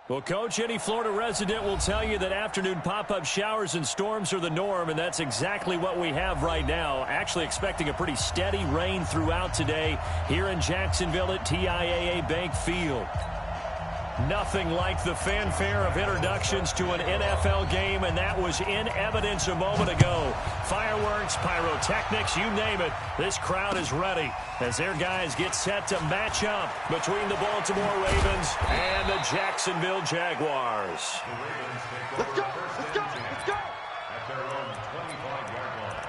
Well, Coach, any Florida resident will tell you that afternoon pop-up showers and storms are the norm, and that's exactly what we have right now. Actually expecting a pretty steady rain throughout today here in Jacksonville at TIAA Bank Field. Nothing like the fanfare of introductions to an NFL game, and that was in evidence a moment ago. Fireworks, pyrotechnics, you name it. This crowd is ready as their guys get set to match up between the Baltimore Ravens and the Jacksonville Jaguars. Let's go! Let's go! Let's go! At their own 25-yard line.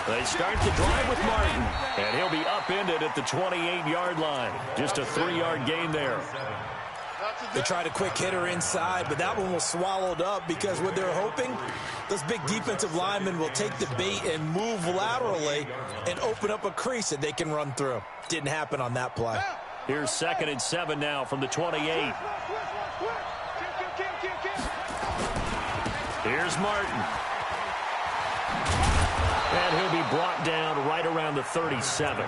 They start the drive with Martin, and he'll be upended at the 28-yard line. Just a 3-yard gain there. They tried a quick hitter inside, but that one was swallowed up because what they're hoping, those big defensive linemen will take the bait and move laterally and open up a crease that they can run through. Didn't happen on that play. Here's 2nd and 7 now from the 28. Here's Martin. And he'll be brought down right around the 37.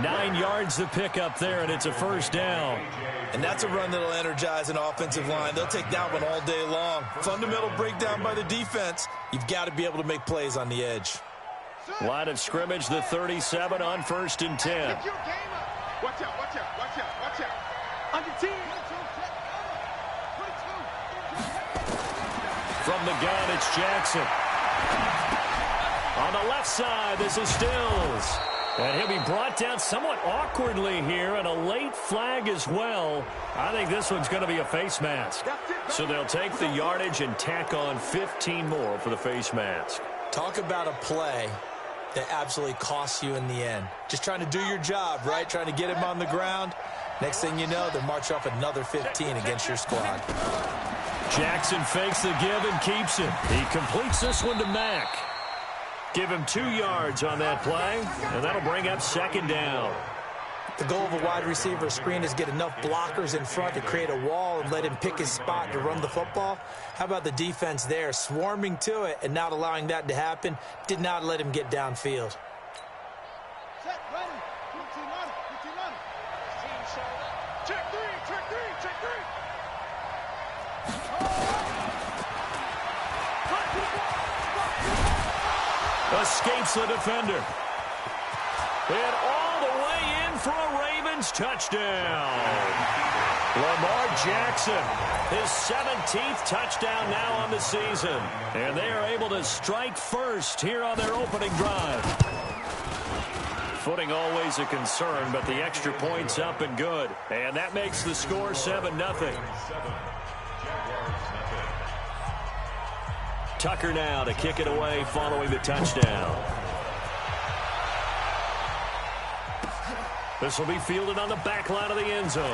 9 yards to pick up there, and it's a first down. And that's a run that'll energize an offensive line. They'll take that one all day long. Fundamental breakdown by the defense. You've got to be able to make plays on the edge. Line of scrimmage, the 37 on 1st and 10. Watch out, watch out, watch out, watch out. On your team. From the gun, it's Jackson. On the left side, this is Stills. And he'll be brought down somewhat awkwardly here, and a late flag as well. I think this one's going to be a face mask. So they'll take the yardage and tack on 15 more for the face mask. Talk about a play that absolutely costs you in the end. Just trying to do your job, right? Trying to get him on the ground. Next thing you know, they'll march off another 15 against your squad. Jackson fakes the give and keeps it. He completes this one to Mack. Give him 2 yards on that play, and that'll bring up 2nd down. The goal of a wide receiver screen is get enough blockers in front to create a wall and let him pick his spot to run the football. How about the defense there, swarming to it and not allowing that to happen? Did not let him get downfield. Set, ready. Routine on it. Routine on it. Team shoulder. Check 3, check 3, check 3. Escapes the defender. And all the way in for a Ravens touchdown. Lamar Jackson, his 17th touchdown now on the season. And they are able to strike first here on their opening drive. Footing always a concern, but the extra point's up and good. And that makes the score 7-0. Tucker now to kick it away following the touchdown. This will be fielded on the back line of the end zone.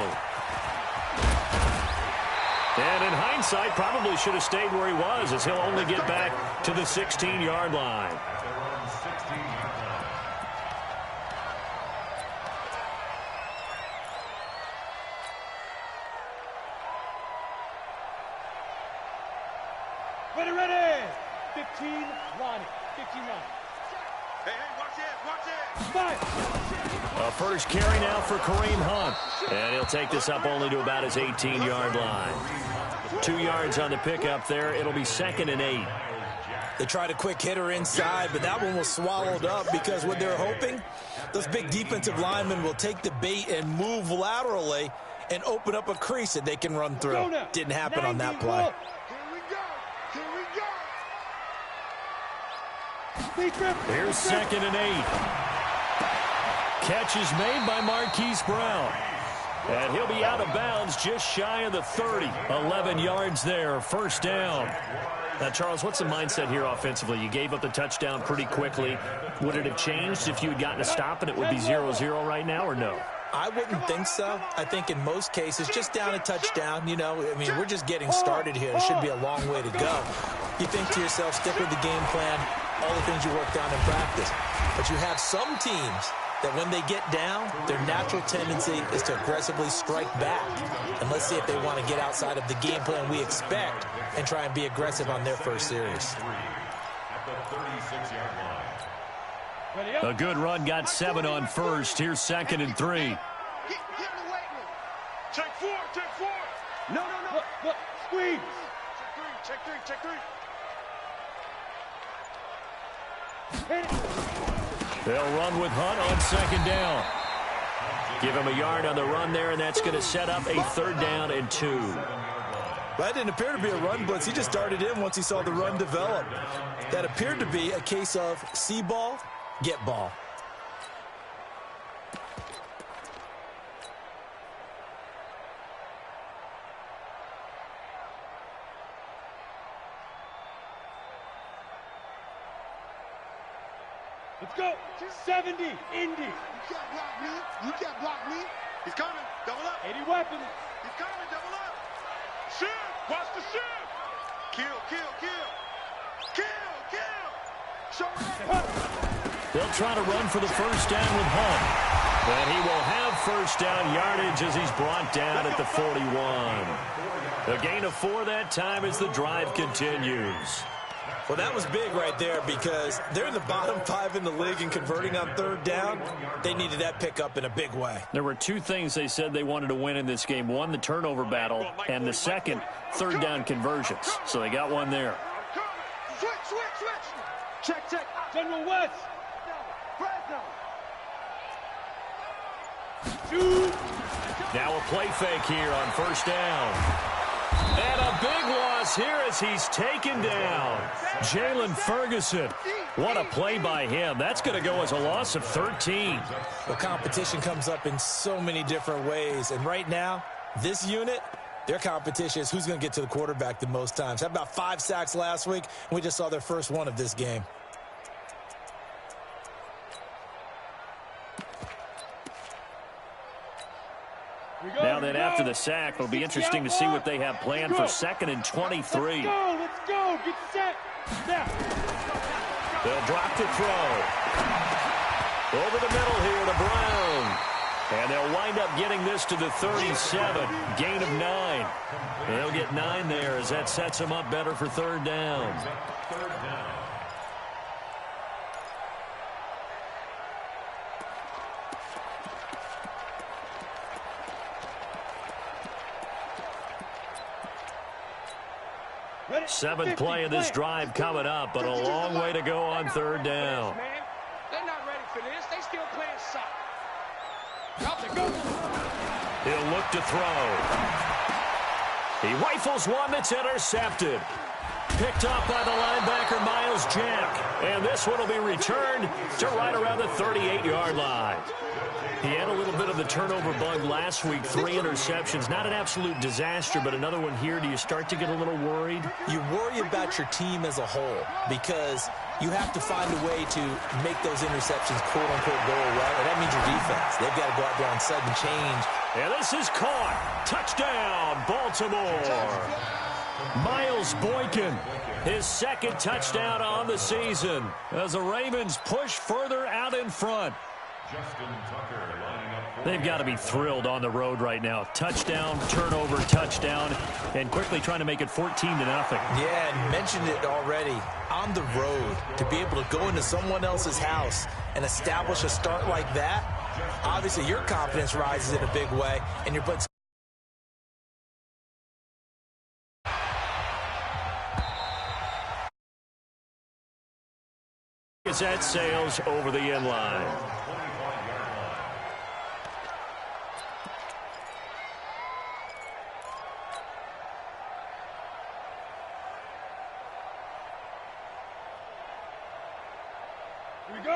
And in hindsight, probably should have stayed where he was, as he'll only get back to the 16-yard line. Ready. 15, line it. 15, line it. Hey, watch it. Fire. A first carry now for Kareem Hunt. And he'll take this up only to about his 18-yard line. 2 yards on the pickup there. It'll be 2nd and 8. They tried a quick hitter inside, but that one was swallowed up because what they're hoping, those big defensive linemen will take the bait and move laterally and open up a crease that they can run through. Didn't happen on that play. Here's 2nd and 8. Catch is made by Marquise Brown. And he'll be out of bounds just shy of the 30. 11 yards there, first down. Now, Charles, what's the mindset here offensively? You gave up the touchdown pretty quickly. Would it have changed if you had gotten a stop and it would be 0-0 right now, or no? I wouldn't think so. I think in most cases, just down a touchdown, you know, I mean, we're just getting started here. It should be a long way to go. You think to yourself, stick with the game plan, all the things you worked on in practice. But you have some teams that when they get down, their natural tendency is to aggressively strike back. And let's see if they want to get outside of the game plan we expect and try and be aggressive on their first series. A good run got 7 on first. Here's 2nd and 3. Check 4, check 4. No. Look, squeeze. Check 3. They'll run with Hunt on 2nd down. Give him a yard on the run there, and that's going to set up a 3rd down and 2. That didn't appear to be a run blitz. He just darted in once he saw the run develop. That appeared to be a case of see ball, get ball. Let's go. 70, Indy. You can't block me. He's coming. Double up. 80 weapons. He's coming. Double up. Shoot. Watch the shoot. Kill. Show it. They'll try to run for the 1st down with Hunt. And he will have 1st down yardage as he's brought down at the 41. A gain of 4 that time as the drive continues. Well, that was big right there because they're in the bottom 5 in the league and converting on 3rd down. They needed that pickup in a big way. There were 2 things they said they wanted to win in this game. One, the turnover battle, and the second, 3rd down conversions. So they got one there. Switch. Check. General West. Shoot. Now a play fake here on 1st down. And a big loss here as he's taken down. Jalen Ferguson. What a play by him. That's going to go as a loss of 13. The competition comes up in so many different ways. And right now, this unit, their competition is who's going to get to the quarterback the most times. Had about 5 sacks last week, and we just saw their first one of this game. Now then, after the sack, it'll be interesting to see what they have planned for 2nd and 23. Let's go. Get set. Snap. They'll drop to throw. Over the middle here to Brown. And they'll wind up getting this to the 37. Gain of 9. They'll get 9 there as that sets them up better for 3rd down. Seventh play of this drive coming up, but a long way to go on 3rd down. They're not ready for this. They still playing soft. He'll look to throw. He rifles one that's intercepted. Picked up by the linebacker, Miles Jack. And this one will be returned to right around the 38-yard line. He had a little bit of the turnover bug last week, 3 interceptions. Not an absolute disaster, but another one here. Do you start to get a little worried? You worry about your team as a whole because you have to find a way to make those interceptions, quote-unquote, go away. And that means your defense. They've got to go out there on sudden change. And this is caught. Touchdown, Baltimore. Miles Boykin, his 2nd touchdown on the season as the Ravens push further out in front. They've got to be thrilled on the road right now. Touchdown, turnover, touchdown, and quickly trying to make it 14-0. Yeah, and mentioned it already. On the road, to be able to go into someone else's house and establish a start like that, obviously your confidence rises in a big way, and you're putting that sails over the end line.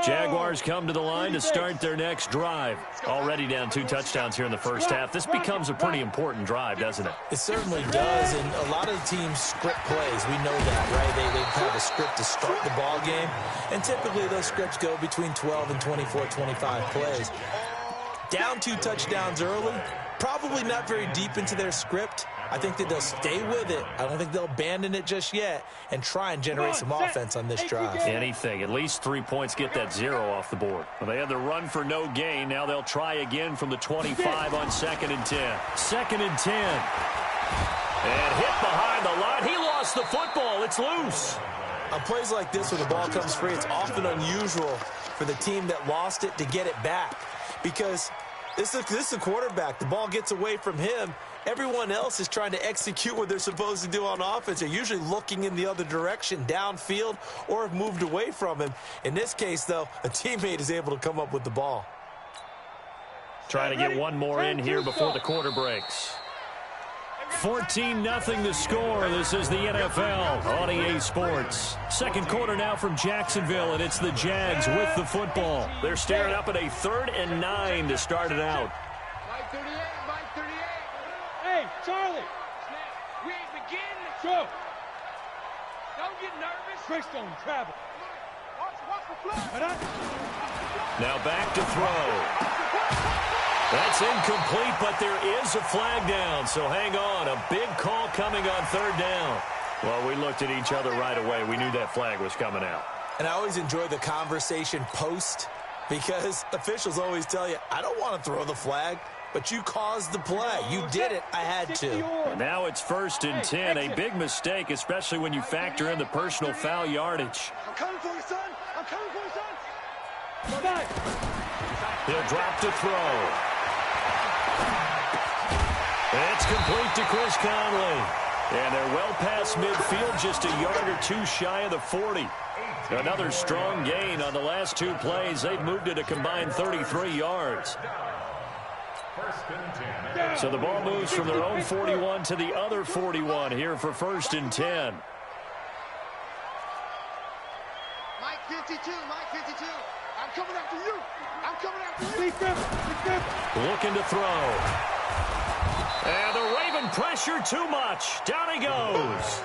Jaguars come to the line to start their next drive. Already down 2 touchdowns here in the first half. This becomes a pretty important drive, doesn't it? It certainly does, and a lot of the teams script plays. We know that, right? They have a script to start the ball game, and typically those scripts go between 12 and 24, 25 plays. Down 2 touchdowns early, probably not very deep into their script, I think that they'll stay with it. I don't think they'll abandon it just yet and try and generate some offense on this drive. Anything. At least 3 points, get that 0 off the board. Well, they had the run for no gain. Now they'll try again from the 25 on 2nd and 10. 2nd and 10. And hit behind the line. He lost the football. It's loose. On plays like this where the ball comes free, it's often unusual for the team that lost it to get it back. Because this is a quarterback. The ball gets away from him. Everyone else is trying to execute what they're supposed to do on offense. They're usually looking in the other direction, downfield, or have moved away from him. In this case, though, a teammate is able to come up with the ball. Trying to get one more in here before the quarter breaks. 14-0 the score. This is the NFL on EA Sports. Second quarter now from Jacksonville, and it's the Jags with the football. They're staring up at a 3rd and 9 to start it out. Mike 38, Mike 38. Hey, Charlie. We ain't beginning. Go. Don't get nervous. Chris don't travel. Watch the fly. Now back to throw. That's incomplete, but there is a flag down, so hang on. A big call coming on 3rd down. Well, we looked at each other right away. We knew that flag was coming out. And I always enjoy the conversation post because officials always tell you, I don't want to throw the flag, but you caused the play. You did it. I had to. And now it's 1st and 10. A big mistake, especially when you factor in the personal foul yardage. I'm coming for you, son. I'm coming for you, son. He'll drop to throw. It's complete to Chris Conley. And they're well past midfield, just a yard or 2 shy of the 40. Another strong gain on the last 2 plays. They've moved it a combined 33 yards. So the ball moves from their own 41 to the other 41 here for 1st and 10. Mike 52, Mike 52. I'm coming after you. I'm coming after you. Looking to throw. And the Raven pressure too much. Down he goes.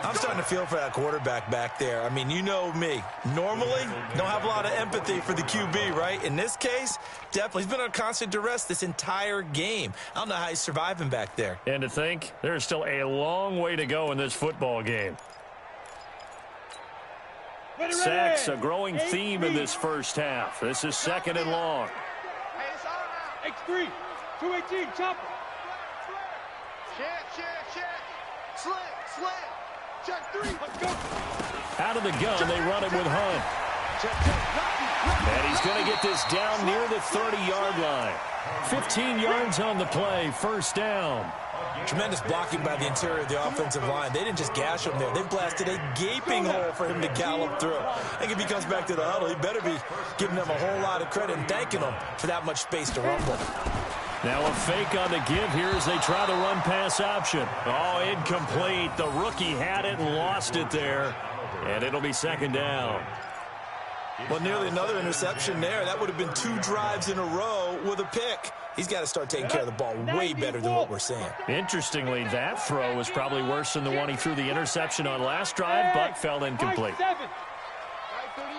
I'm starting to feel for that quarterback back there. I mean, you know me. Normally, don't have a lot of empathy for the QB, right? In this case, definitely. He's been under constant duress this entire game. I don't know how he's surviving back there. And to think, there's still a long way to go in this football game. Sacks, a growing theme in this first half. This is 2nd and long. X3, 218, chopper. Check. Slam. Check 3. Let's go. Out of the gun, they run it with Hunt. And he's going to get this down near the 30-yard line. 15 yards on the play, 1st down. Tremendous blocking by the interior of the offensive line. They didn't just gash him there. They blasted a gaping hole for him to gallop through. I think if he comes back to the huddle, he better be giving them a whole lot of credit and thanking them for that much space to rumble. Now a fake on the give here as they try the run-pass option. Oh, incomplete. The rookie had it and lost it there. And it'll be 2nd down. Well, nearly another interception there. That would have been 2 drives in a row with a pick. He's got to start taking care of the ball way better than what we're seeing. Interestingly, that throw was probably worse than the one he threw the interception on last drive, but fell incomplete. Mike 38.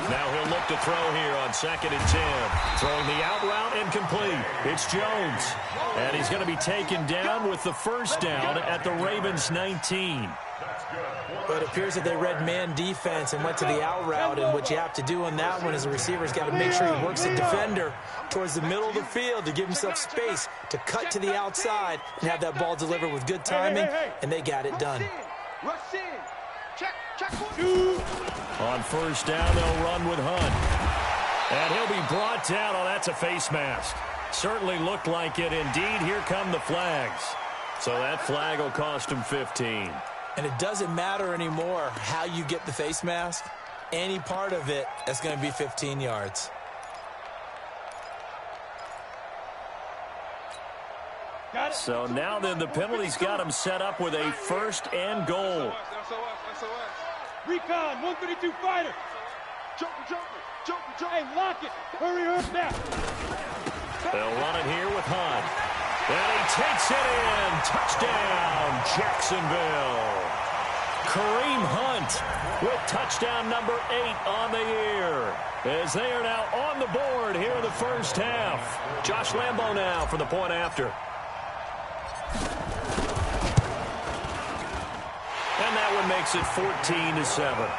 Now he'll look to throw here on 2nd and 10. Throwing the out route incomplete. It's Jones. And he's going to be taken down with the 1st down at the Ravens 19. But it appears that they read man defense and went to the out route, and what you have to do on that one is the receiver's got to make sure he works the defender towards the middle of the field to give himself space to cut to the outside and have that ball delivered with good timing, and they got it done. Rush in. Check. On 1st down, they'll run with Hunt. And he'll be brought down. Oh, that's a face mask. Certainly looked like it. Indeed, here come the flags. So that flag will cost him 15. And it doesn't matter anymore how you get the face mask. Any part of it, that's going to be 15 yards. So now then the penalty's got him set up with a 1st and goal. Recon, 132 fighter. Jumper. Hey, lock it. Hurry up now. They'll run it here with Hunt. And he takes it in. Touchdown, Jacksonville. Kareem Hunt with touchdown number 8 on the year, as they are now on the board here in the first half. Josh Lambo now for the point after. And that one makes it 14-7.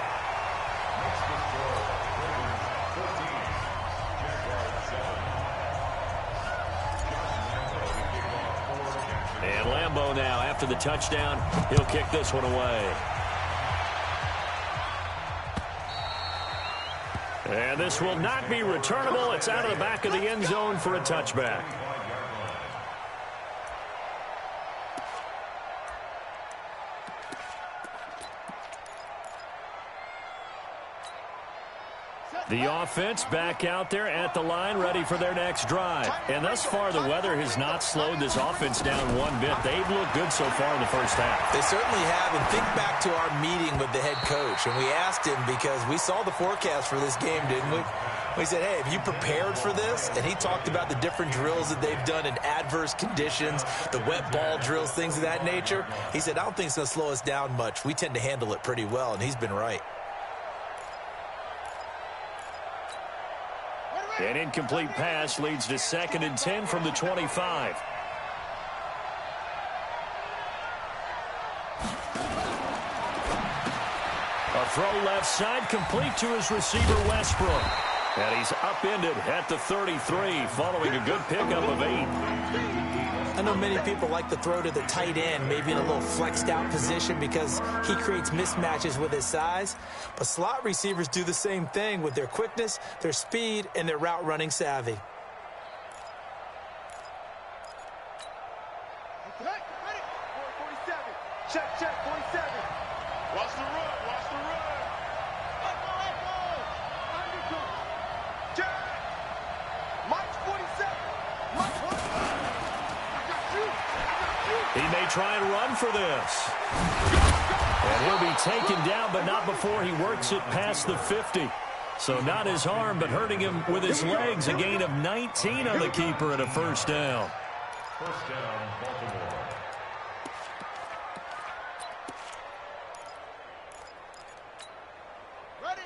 And Lambo now, after the touchdown, he'll kick this one away. And this will not be returnable. It's out of the back of the end zone for a touchback. The offense back out there at the line, ready for their next drive. And thus far, the weather has not slowed this offense down one bit. They've looked good so far in the first half. They certainly have. And think back to our meeting with the head coach. And we asked him, because we saw the forecast for this game, didn't we? We said, hey, have you prepared for this? And he talked about the different drills that they've done in adverse conditions, the wet ball drills, things of that nature. He said, I don't think it's going to slow us down much. We tend to handle it pretty well, and he's been right. An incomplete pass leads to 2nd and 10 from the 25. A throw left side, complete to his receiver, Westbrook. And he's upended at the 33, following a good pickup of 8. I know many people like to throw to the tight end, maybe in a little flexed out position because he creates mismatches with his size. But slot receivers do the same thing with their quickness, their speed, and their route running savvy. Ready? 47. Check, 47. Watch the run, watch the run. Echo. Check. Mike's 47. Mike's 47. He may try and run for this. And he'll be taken down, but not before he works it past the 50. So not his arm, but hurting him with his legs. A gain of 19 on the keeper and a first down. First down, Baltimore.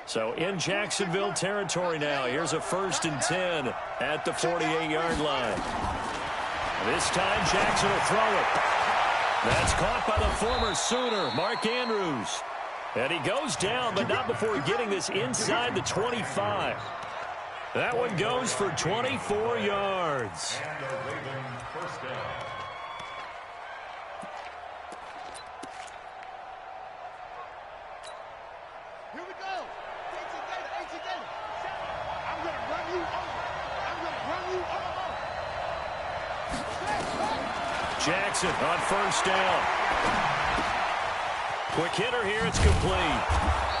So in Jacksonville territory now. Here's a 1st and 10 at the 48-yard line. This time Jackson will throw it. That's caught by the former Sooner, Mark Andrews. And he goes down, but not before getting this inside the 25. That one goes for 24 yards. And a Raven first down. Here we go. I'm going to run you over. I'm going to run you over. Jackson on first down. Quick hitter here, it's complete.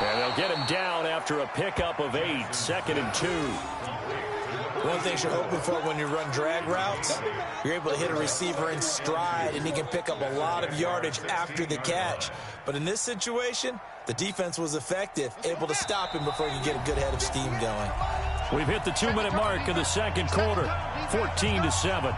And they'll get him down after a pickup of 8, 2nd and 2. One thing you're hoping for when you run drag routes, you're able to hit a receiver in stride, and he can pick up a lot of yardage after the catch. But in this situation, the defense was effective, able to stop him before he could get a good head of steam going. We've hit the 2-minute mark of the second quarter, 14-7.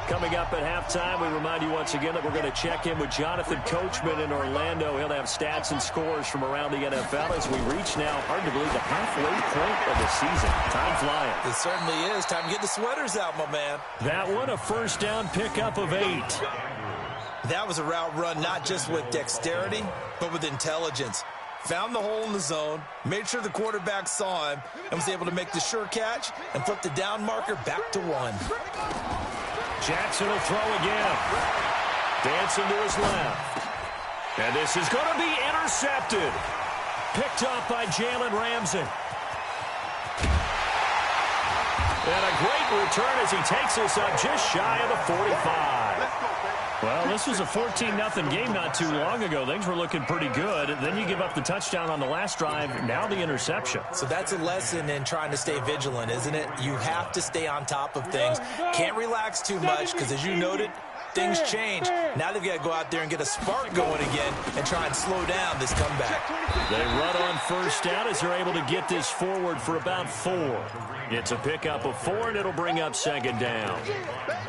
Coming up at halftime, we remind you once again that we're going to check in with Jonathan Coachman in Orlando. He'll have stats and scores from around the NFL as we reach now, hard to believe, the halfway point of the season. Time flying. It certainly is. Time to get the sweaters out, my man. That one, a first down pickup of 8. That was a route run not just with dexterity, but with intelligence. Found the hole in the zone, made sure the quarterback saw him, and was able to make the sure catch and flip the down marker back to 1. Jackson will throw again. Dancing to his left. And this is going to be intercepted. Picked up by Jalen Ramsey. And a great return as he takes us up just shy of the 45. Well, this was a 14-0 game not too long ago. Things were looking pretty good. Then you give up the touchdown on the last drive. Now the interception. So that's a lesson in trying to stay vigilant, isn't it? You have to stay on top of things. Can't relax too much because, as you noted, things change. Now they've got to go out there and get a spark going again and try and slow down this comeback. They run on first down as they're able to get this forward for about 4. It's a pickup of 4, and it'll bring up second down.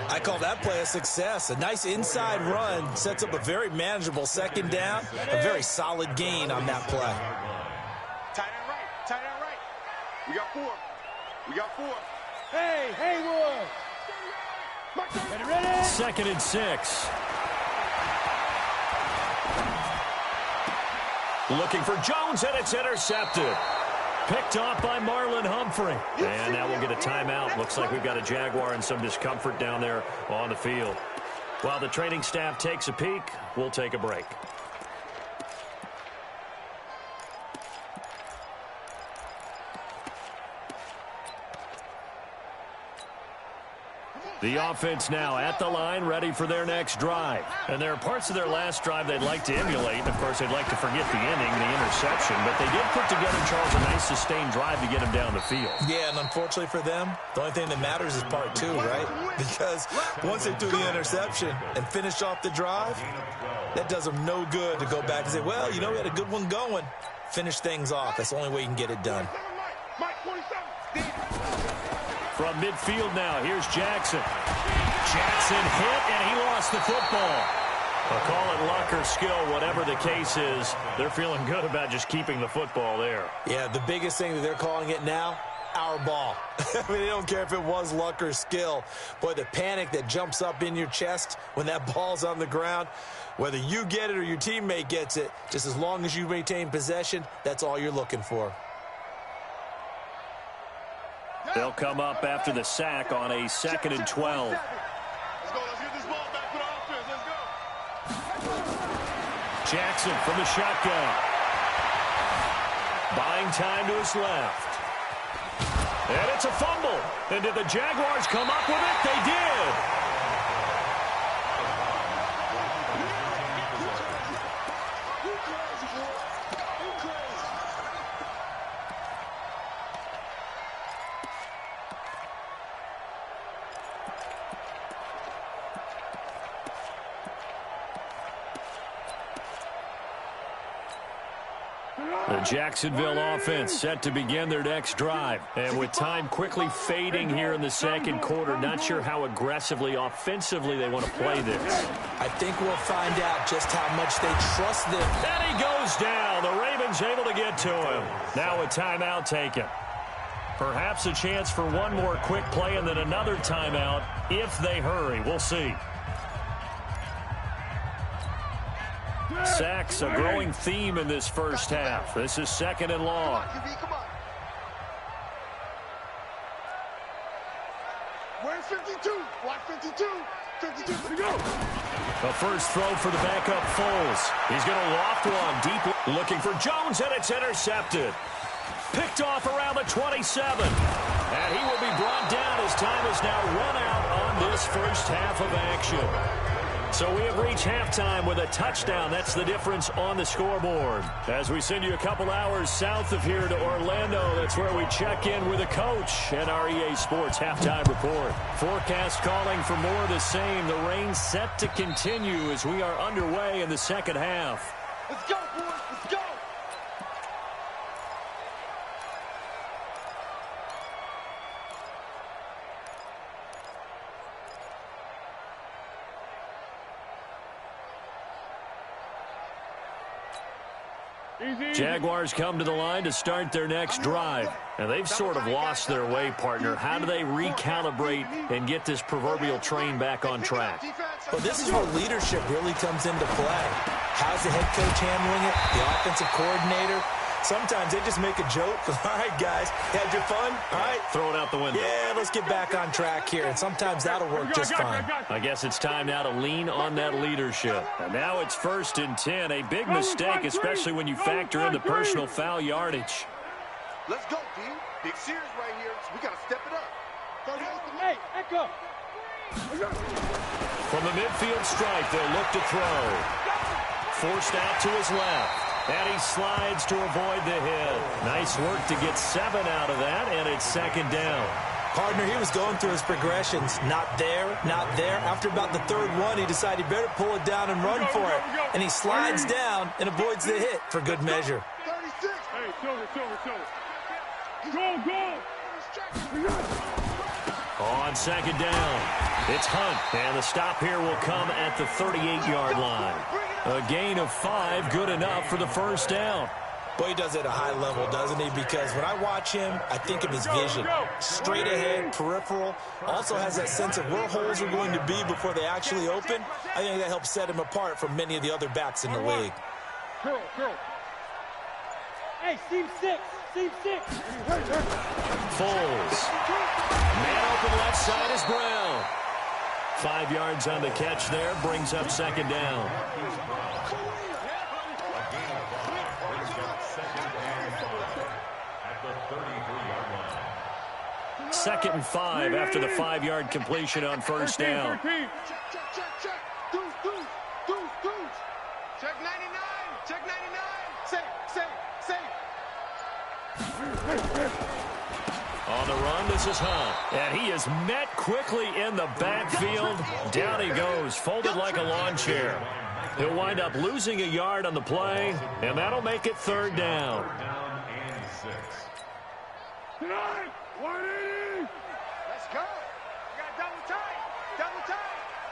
I call that play a success. A nice inside run sets up a very manageable second down, a very solid gain on that play. Tight end right, tight end right. We got 4. We got 4. Hey, Haywood. Ready? 2nd and 6. Looking for Jones, and it's intercepted. Picked off by Marlon Humphrey. And now we'll get a timeout. Looks like we've got a Jaguar and some discomfort down there on the field. While the training staff takes a peek, we'll take a break. The offense now at the line, ready for their next drive. And there are parts of their last drive they'd like to emulate. Of course, they'd like to forget the inning, the interception. But they did put together, Charles, a nice sustained drive to get them down the field. Yeah, and unfortunately for them, the only thing that matters is part 2, right? Because once they threw the interception and finished off the drive, that does them no good to go back and say, well, you know, we had a good one going. Finish things off. That's the only way you can get it done. From midfield now, here's Jackson. Jackson hit, and he lost the football. I'll call it luck or skill, whatever the case is. They're feeling good about just keeping the football there. Yeah, the biggest thing that they're calling it now, our ball. I mean, they don't care if it was luck or skill. Boy, the panic that jumps up in your chest when that ball's on the ground, whether you get it or your teammate gets it, just as long as you maintain possession, that's all you're looking for. They'll come up after the sack on a 2nd and 12. Let's go. Let's get this ball back for the offense. Let's go. Jackson from the shotgun. Buying time to his left. And it's a fumble. And did the Jaguars come up with it? They did. The Jacksonville offense set to begin their next drive. And with time quickly fading here in the second quarter, not sure how aggressively, offensively they want to play this. I think we'll find out just how much they trust them. And he goes down. The Ravens able to get to him. Now a timeout taken. Perhaps a chance for one more quick play and then another timeout if they hurry. We'll see. Sacks, a growing theme in this first half. This is 2nd and long. Where's 52? Watch 52. 52. Go. The first throw for the backup Foles. He's going to loft one deep. Looking for Jones, and it's intercepted. Picked off around the 27. And he will be brought down as time is now run out on this first half of action. So we have reached halftime with a touchdown. That's the difference on the scoreboard. As we send you a couple hours south of here to Orlando, that's where we check in with a coach and our EA Sports halftime report. Forecast calling for more of the same. The rain set to continue as we are underway in the second half. Let's go, boys. Let's go. Jaguars come to the line to start their next drive. And they've sort of lost their way, partner. How do they recalibrate and get this proverbial train back on track? Well, this is where leadership really comes into play. How's the head coach handling it? The offensive coordinator? Sometimes they just make a joke. All right, guys, had your fun? All right. Throw it out the window. Yeah, let's get back on track here. And sometimes that'll work just fine. I guess it's time now to lean on that leadership. And now it's 1st and 10. A big mistake, especially when you factor in the personal foul yardage. Let's go, D. Big series right here. So we got to step it up. Hey, echo. From the midfield stripe, they'll look to throw. Forced out to his left. And he slides to avoid the hit. Nice work to get 7 out of that, and it's 2nd down. Partner, he was going through his progressions. Not there, not there. After about the third one, he decided he better pull it down and run for it. And he slides down and avoids the hit for good measure. 36. Hey, go. On second down, it's Hunt. And the stop here will come at the 38-yard line. A gain of 5, good enough for the first down. Boy, he does it at a high level, doesn't he? Because when I watch him, I think of his vision. Straight ahead, peripheral. Also has that sense of where holes are going to be before they actually open. I think that helps set him apart from many of the other backs in the league. Girl. Hey, seam 6. Foles. Man open left side is Brown. 5 yards on the catch there, brings up second down. Second and 5 after the 5-yard completion on first down. Check. Check 99. Check 99. Say. On the run, this is Hunt. And he is met quickly in the backfield. Down he goes, folded like a lawn chair. He'll wind up losing a yard on the play, and that'll make it third down. 180. Let's go. We got double time.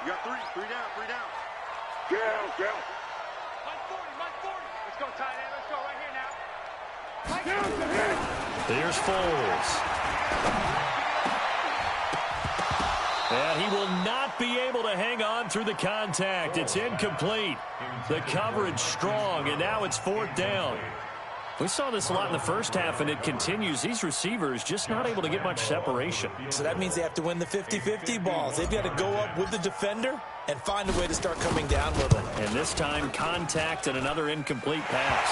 You got three down. Kill. Mike 40. Let's go, tight end. Let's go right here now. Here's Foles. And he will not be able to hang on through the contact. It's incomplete. The coverage strong, and now it's fourth down. We saw this a lot in the first half, and it continues. These receivers just not able to get much separation. So that means they have to win the 50-50 balls. They've got to go up with the defender and find a way to start coming down with them. And this time, contact and another incomplete pass.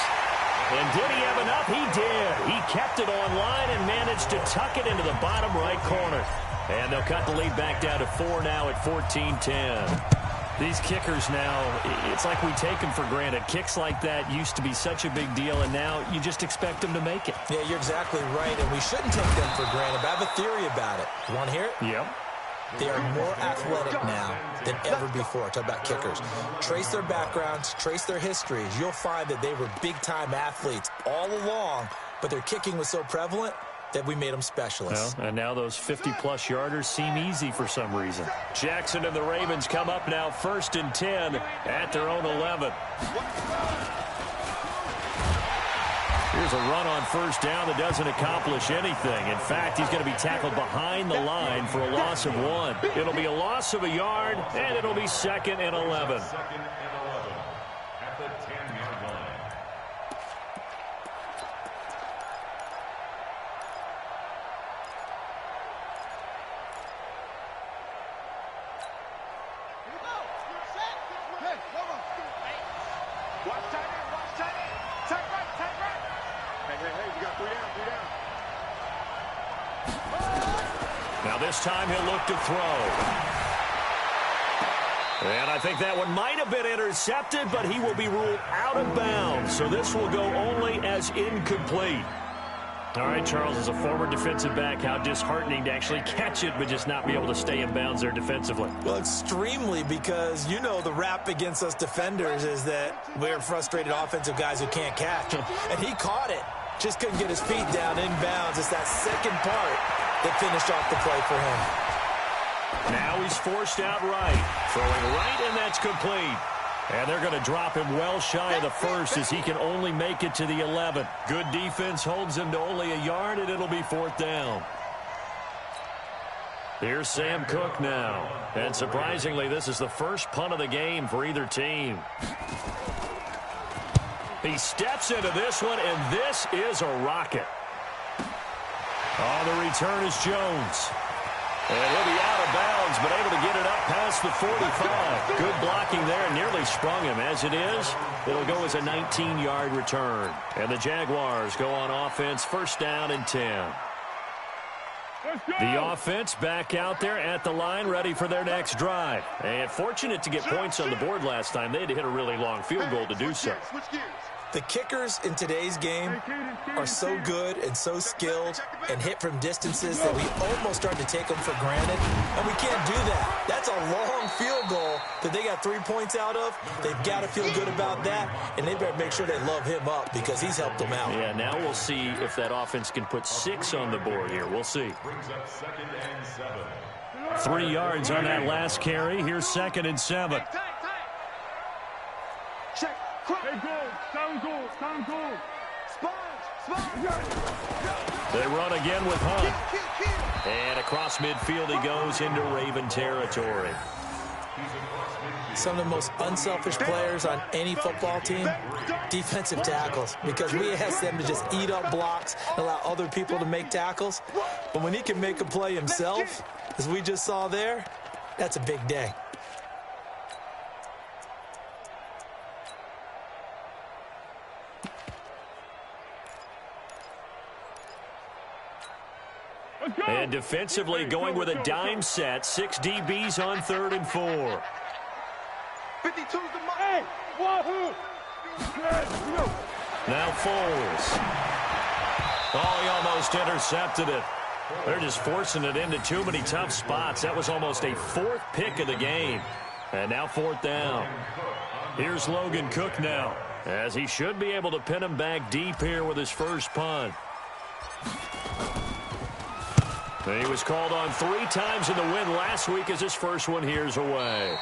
And did he have enough? He did. He kept it on line and managed to tuck it into the bottom right corner. And they'll cut the lead back down to 4 now at 14-10. These kickers now, it's like we take them for granted. Kicks like that used to be such a big deal, and now you just expect them to make it. Yeah, you're exactly right, and we shouldn't take them for granted. But I have a theory about it. You want to hear it? Yep. They are more athletic now than ever before. Talk about kickers. Trace their backgrounds, trace their histories. You'll find that they were big-time athletes all along, but their kicking was so prevalent that we made them specialists. Well, and now those 50-plus yarders seem easy for some reason. Jackson and the Ravens come up now 1st and 10 at their own 11. Here's a run on first down that doesn't accomplish anything. In fact, he's going to be tackled behind the line for a loss of 1. It'll be a loss of a yard, and it'll be 2nd and 11. At the 10-yard line. Now this time he'll look to throw. And I think that one might have been intercepted, but he will be ruled out of bounds. So this will go only as incomplete. All right, Charles, as a former defensive back, how disheartening to actually catch it, but just not be able to stay in bounds there defensively. Well, extremely, because you know the rap against us defenders is that we're frustrated offensive guys who can't catch. And he caught it. Just couldn't get his feet down in bounds. It's that second part that finished off the play for him. Now he's forced out right. Throwing right, and that's complete. And they're going to drop him well shy of the first as he can only make it to the 11. Good defense holds him to only a yard, and it'll be 4th down. Here's Sam Cook now. And surprisingly, this is the first punt of the game for either team. He steps into this one, and this is a rocket. On the return is Jones. And he'll be out of bounds, but able to get it up past the 45. Good blocking there, and nearly sprung him. As it is, it'll go as a 19-yard return. And the Jaguars go on offense, 1st down and 10. The offense back out there at the line, ready for their next drive. And fortunate to get points on the board last time. They had to hit a really long field goal to do so. Switch gears. The kickers in today's game are so good and so skilled and hit from distances that we almost start to take them for granted, and we can't do that. That's a long field goal that they got 3 points out of. They've got to feel good about that, and they better make sure they love him up because he's helped them out. Yeah, now we'll see if that offense can put 6 on the board here. We'll see. 3 yards on that last carry. Here's 2nd and 7. Check. Hey, go. Sound good. Sound good. They run again with Hunt. And across midfield he goes into Raven territory. Some of the most unselfish players on any football team, defensive tackles, because we ask them to just eat up blocks and allow other people to make tackles. But when he can make a play himself, as we just saw there, that's a big day. And defensively going with a dime set. 6 DBs on 3rd and 4. 52's the hey, wahoo! Now Foles. Oh, he almost intercepted it. They're just forcing it into too many tough spots. That was almost a 4th pick of the game. And now 4th down. Here's Logan Cook now, as he should be able to pin him back deep here with his first punt. He was called on 3 times in the win last week as his first one here's away.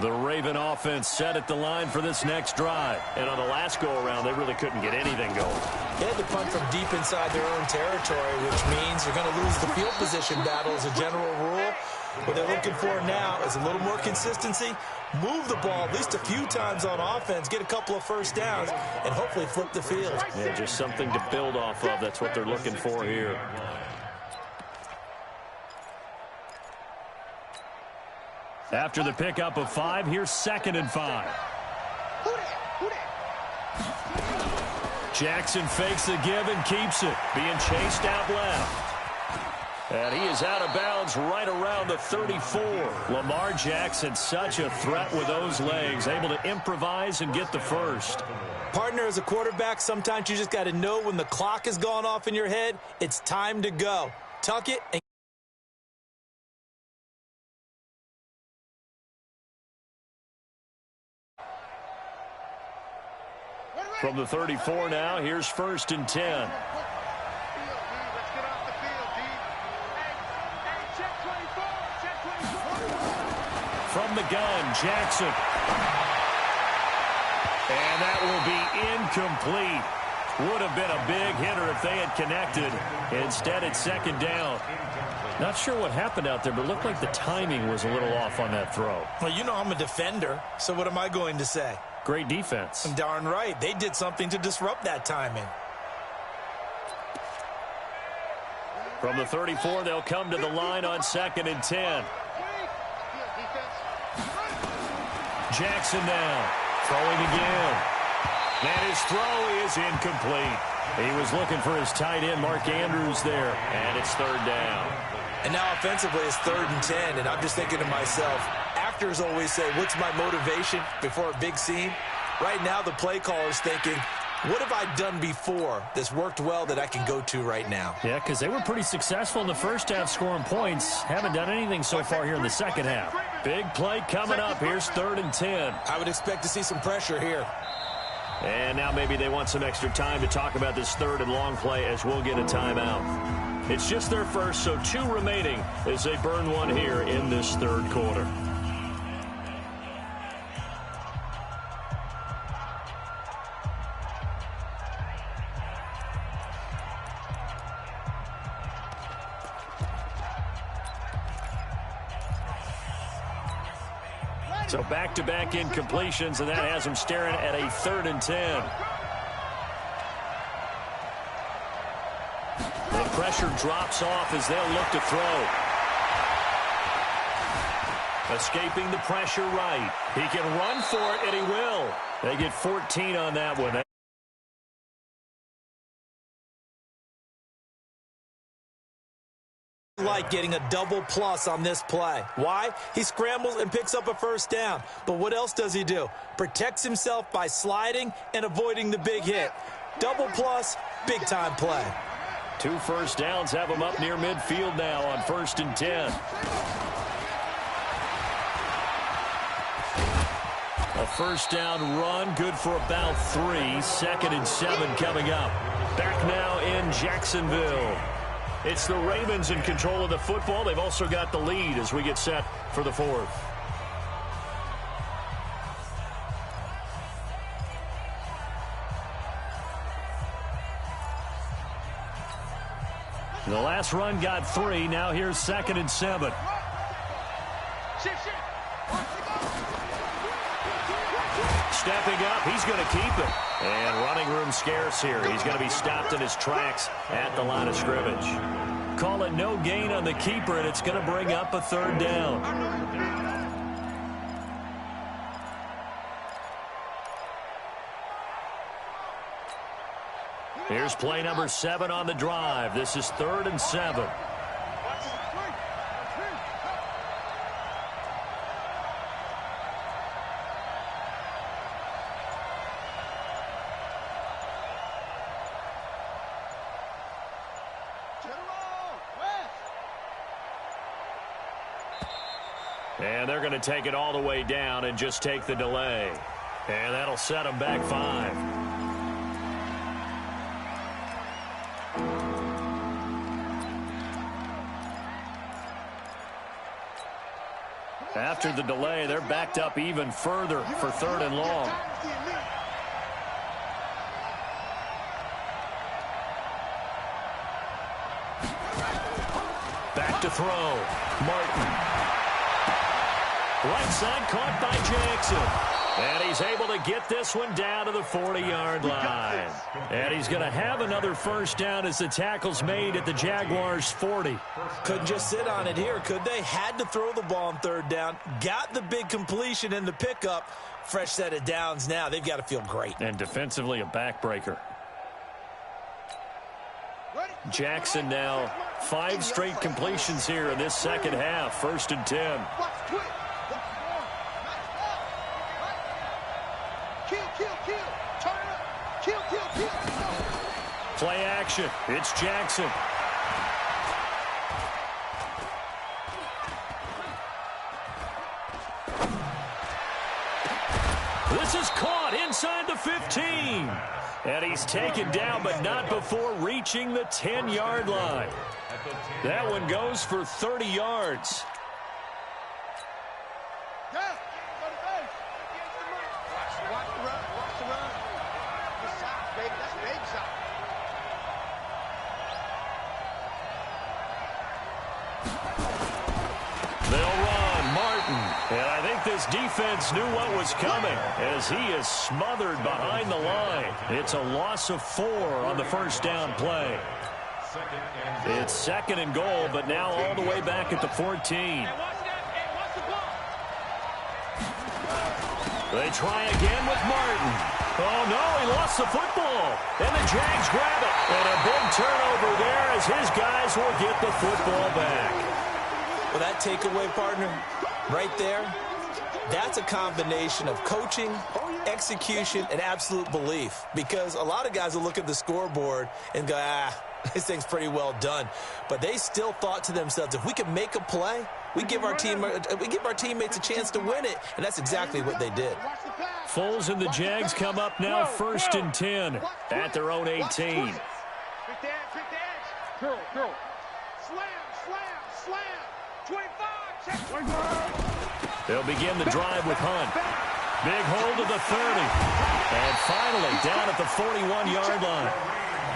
The Raven offense set at the line for this next drive. And on the last go-around, they really couldn't get anything going. They had to punt from deep inside their own territory, which means they're going to lose the field position battle as a general rule. What they're looking for now is a little more consistency, move the ball at least a few times on offense, get a couple of first downs, and hopefully flip the field. Yeah, just something to build off of. That's what they're looking for here. After the pickup of 5, here's 2nd and 5. Jackson fakes the give and keeps it, being chased out left. And he is out of bounds right around the 34. Lamar Jackson, such a threat with those legs, able to improvise and get the first. Partner, as a quarterback, sometimes you just got to know when the clock has gone off in your head, it's time to go. Tuck it and from the 34 now, here's 1st and 10. From the gun, Jackson. And that will be incomplete. Would have been a big hitter if they had connected. Instead, it's 2nd down. Not sure what happened out there, but it looked like the timing was a little off on that throw. Well, you know I'm a defender, so what am I going to say? Great defense. Darn right. They did something to disrupt that timing. From the 34, they'll come to the line on 2nd and 10. Jackson now. Throwing again. And his throw is incomplete. He was looking for his tight end, Mark Andrews, there. And it's 3rd down. And now offensively it's 3rd and 10. And I'm just thinking to myself, actors always say, what's my motivation before a big scene? Right now the play caller's thinking, what have I done before that's worked well that I can go to right now? Yeah, because they were pretty successful in the first half scoring points. Haven't done anything so far here in the second half. Big play coming up. Here's 3rd and 10. I would expect to see some pressure here. And now maybe they want some extra time to talk about this 3rd and long play as we'll get a timeout. It's just their first, so 2 remaining as they burn one here in this 3rd quarter. So back-to-back incompletions, and that has them staring at a 3rd and 10. The pressure drops off as they'll look to throw. Escaping the pressure right. He can run for it, and he will. They get 14 on that one. like getting a double plus on this play. Why? He scrambles and picks up a first down. But what else does he do? Protects himself by sliding and avoiding the big hit. Double plus, big-time play. 2 first downs have him up near midfield now on 1st and 10. A first down run, good for about 3. 2nd and 7 coming up. Back now in Jacksonville. It's the Ravens in control of the football. They've also got the lead as we get set for the 4th. The last run got 3. Now here's 2nd and 7. Stepping up, he's going to keep it. And running room scarce here. He's going to be stopped in his tracks at the line of scrimmage. Call it no gain on the keeper, and it's going to bring up a 3rd down. Here's play number 7 on the drive. This is 3rd and 7. And they're going to take it all the way down and just take the delay. And that'll set them back 5. After the delay, they're backed up even further for 3rd and long. Back to throw. Martin. Right side caught by Jackson. And he's able to get this one down to the 40-yard line. And he's going to have another first down as the tackle's made at the Jaguars' 40. Couldn't just sit on it here, could they? Had to throw the ball on 3rd down. Got the big completion in the pickup. Fresh set of downs now. They've got to feel great. And defensively a backbreaker. Jackson now 5 straight completions here in this second half. 1st and 10. Play action. It's Jackson. This is caught inside the 15. And he's taken down, but not before reaching the 10-yard line. That one goes for 30 yards. This defense knew what was coming as he is smothered behind the line. It's a loss of 4 on the first down play. It's 2nd and goal, but now all the way back at the 14. They try again with Martin. Oh, no, he lost the football. And the Jags grab it. And a big turnover there as his guys will get the football back. Well, that takeaway, partner, right there, that's a combination of coaching, execution, and absolute belief. Because a lot of guys will look at the scoreboard and go, this thing's pretty well done. But they still thought to themselves, if we can make a play, we give our teammates a chance to win it. And that's exactly what they did. Foles and the Jags come up now 1st and 10 at their own 18. Slam, slam. 25. They'll begin the drive with Hunt. Big hold of the 30. And finally down at the 41-yard line.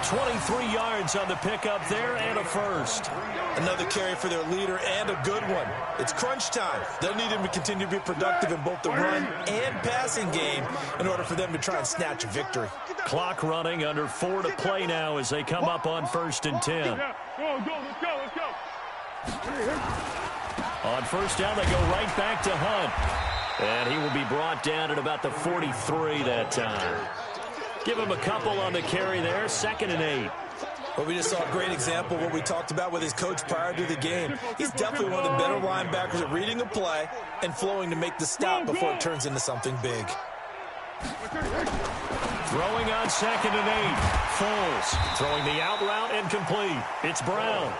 23 yards on the pickup there and a first. Another carry for their leader and a good one. It's crunch time. They'll need him to continue to be productive in both the run and passing game in order for them to try and snatch a victory. Clock running under 4 to play now as they come up on 1st and 10. Let's go. On first down, they go right back to Hunt. And he will be brought down at about the 43 that time. Give him a couple on the carry there. 2nd and 8. Well, we just saw a great example of what we talked about with his coach prior to the game. He's definitely one of the better linebackers at reading a play and flowing to make the stop before it turns into something big. Throwing on 2nd and 8. Foles throwing the out route and complete. It's Brown.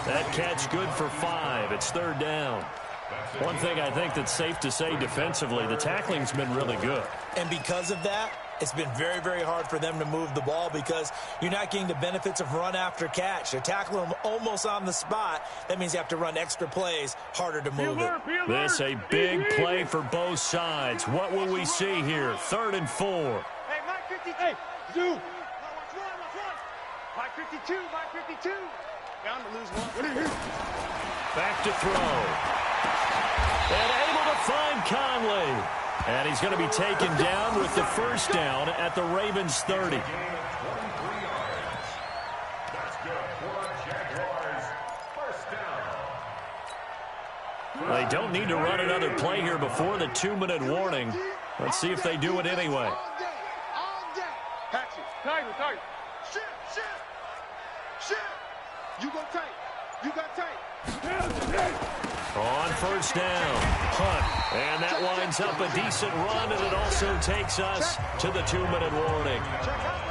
That catch good for 5. It's 3rd down. One thing I think that's safe to say defensively, the tackling's been really good. And because of that, it's been very, very hard for them to move the ball because you're not getting the benefits of run after catch. They're tackling them almost on the spot. That means you have to run extra plays, harder to move it. This a big play for both sides. What will we see here? 3rd and 4. Hey, Mike 52. Hey, Zoo. Mike 52, Mike 52. Bound to lose one. Back to throw. And able to find Conley. And he's going to be taken down with the first down at the Ravens 30. They don't need to run another play here before the 2-minute warning. Let's see if they do it anyway. Tiger. Shit. You go tight. You got tight. On first down, Hunt, and that winds up a decent run, and it also takes us to the 2-minute warning.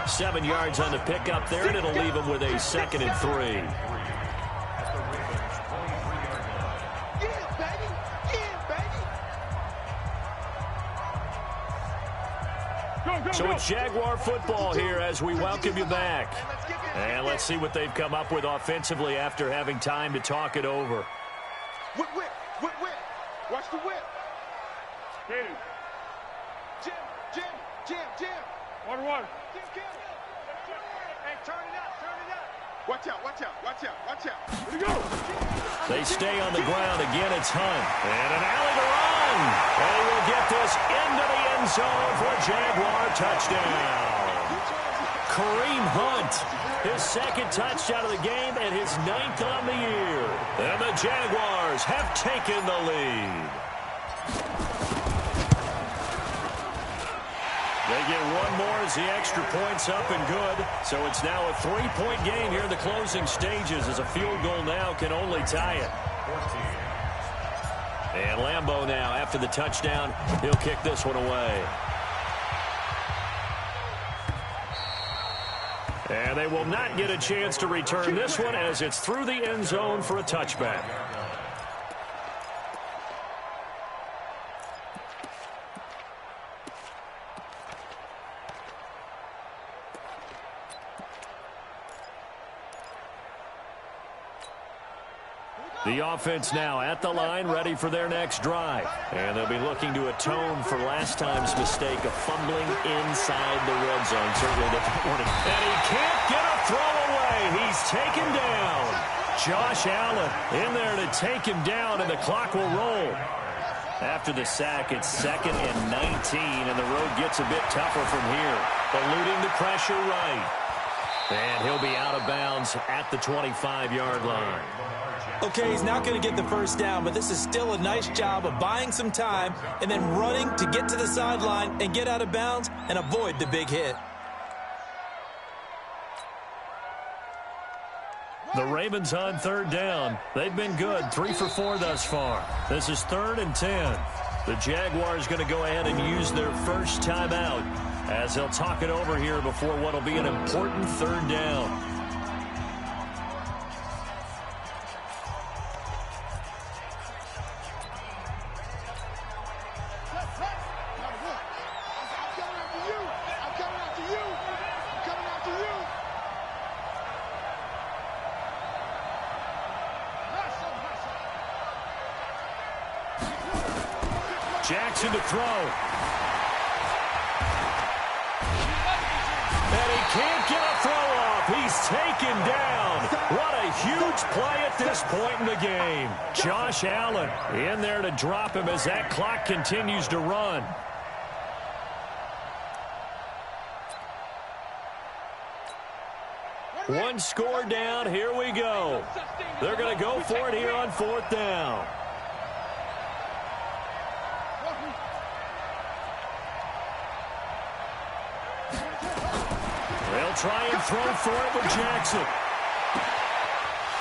7 yards on the pickup there, and it'll leave them with a 2nd and 3. So it's Jaguar football here as we welcome you back. And let's see what they've come up with offensively after having time to talk it over. Whip. Watch the whip. Jim. Water. Hey, turn it up. Watch out. Here we go. They stay on the ground. Again, it's Hunt. And an alley to run. And he will get this into the end zone for a Jaguar touchdown. Kareem Hunt, his 2nd touchdown of the game and his 9th on the year. And the Jaguars have taken the lead. They get one more as the extra point's up and good. So it's now a 3-point game here in the closing stages as a field goal now can only tie it. And Lambeau now, after the touchdown, he'll kick this one away. And they will not get a chance to return this one as it's through the end zone for a touchback. The offense now at the line, ready for their next drive. And they'll be looking to atone for last time's mistake of fumbling inside the red zone. Certainly they don't want it. And he can't get a throw away. He's taken down. Josh Allen in there to take him down, and the clock will roll. After the sack, it's 2nd and 19, and the road gets a bit tougher from here. Eluding the pressure right. And he'll be out of bounds at the 25-yard line. Okay, he's not going to get the first down, but this is still a nice job of buying some time and then running to get to the sideline and get out of bounds and avoid the big hit. The Ravens on 3rd down. They've been good, 3 for 4 thus far. This is 3rd and 10. The Jaguars going to go ahead and use their first timeout as they'll talk it over here before what will be an important 3rd down. Jackson to throw. And he can't get a throw off. He's taken down. What a huge play at this point in the game. Josh Allen in there to drop him as that clock continues to run. One score down. Here we go. They're going to go for it here on 4th down. They'll They'll try and throw for it with Jackson.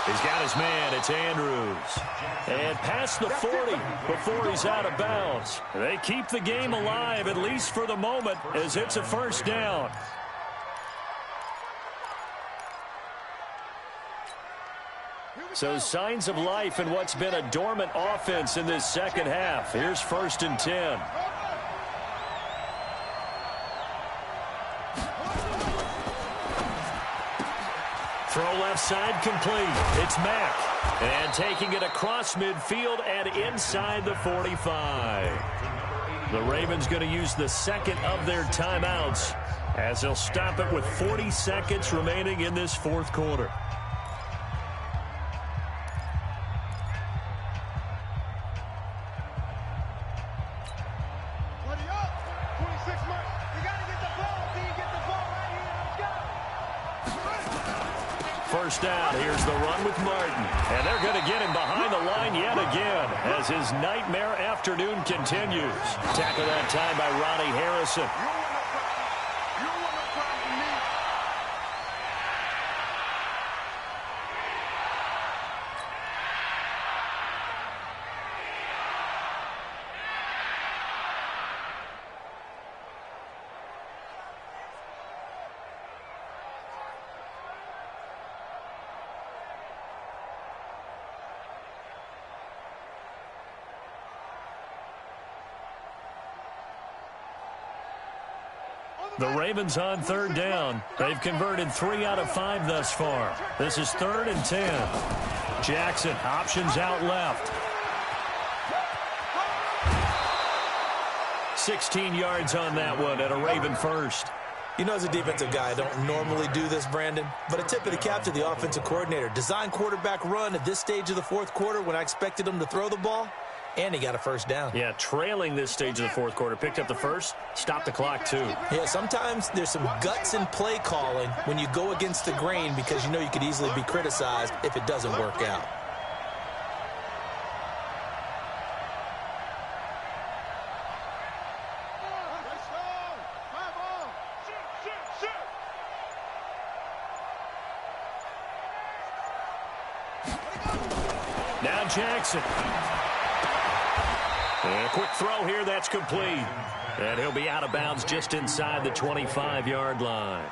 He's got his man. It's Andrews. And past the 40 before he's out of bounds. They keep the game alive, at least for the moment, as it's a first down. So signs of life in what's been a dormant offense in this second half. Here's 1st and 10. Throw left side complete. It's Mack. And taking it across midfield and inside the 45. The Ravens going to use the second of their timeouts as they'll stop it with 40 seconds remaining in this fourth quarter. First down, here's the run with Martin. And they're going to get him behind the line yet again as his nightmare afternoon continues. Tackle that time by Ronnie Harrison. The Ravens on 3rd down. They've converted 3 out of 5 thus far. This is 3rd and 10. Jackson options out left. 16 yards on that one at a Raven first. You know, as a defensive guy, I don't normally do this, Brandon, but a tip of the cap to the offensive coordinator. Design quarterback run at this stage of the fourth quarter when I expected him to throw the ball, and he got a first down. Yeah, trailing this stage of the fourth quarter. Picked up the first, stopped the clock too. Yeah, sometimes there's some guts in play calling when you go against the grain because you know you could easily be criticized if it doesn't work out. Now Jackson. And a quick throw here, that's complete. And he'll be out of bounds just inside the 25-yard line.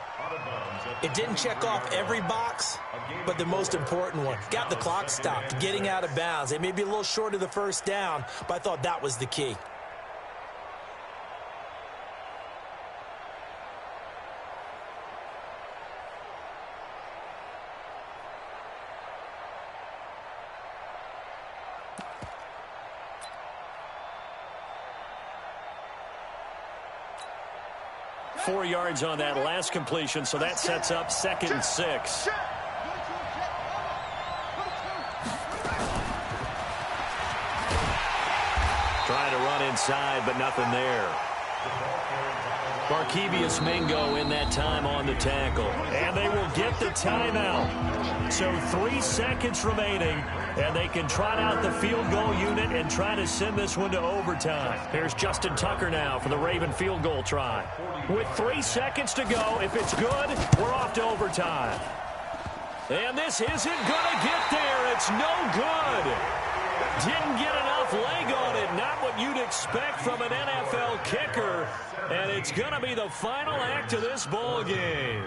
It didn't check off every box, but the most important one. Got the clock stopped, getting out of bounds. They may be a little short of the first down, but I thought that was the key. Four yards on that last completion, so that sets up 2nd and 6. Trying to run inside, but nothing there. Barkevius Mingo in that time on the tackle. And they will get the timeout. So 3 seconds remaining, and they can trot out the field goal unit and try to send this one to overtime. Here's Justin Tucker now for the Raven field goal try. With 3 seconds to go, if it's good, we're off to overtime. And this isn't going to get there. It's no good. Didn't get enough leg on it. Not what you'd expect from an NFL kicker. And it's going to be the final act of this ball game.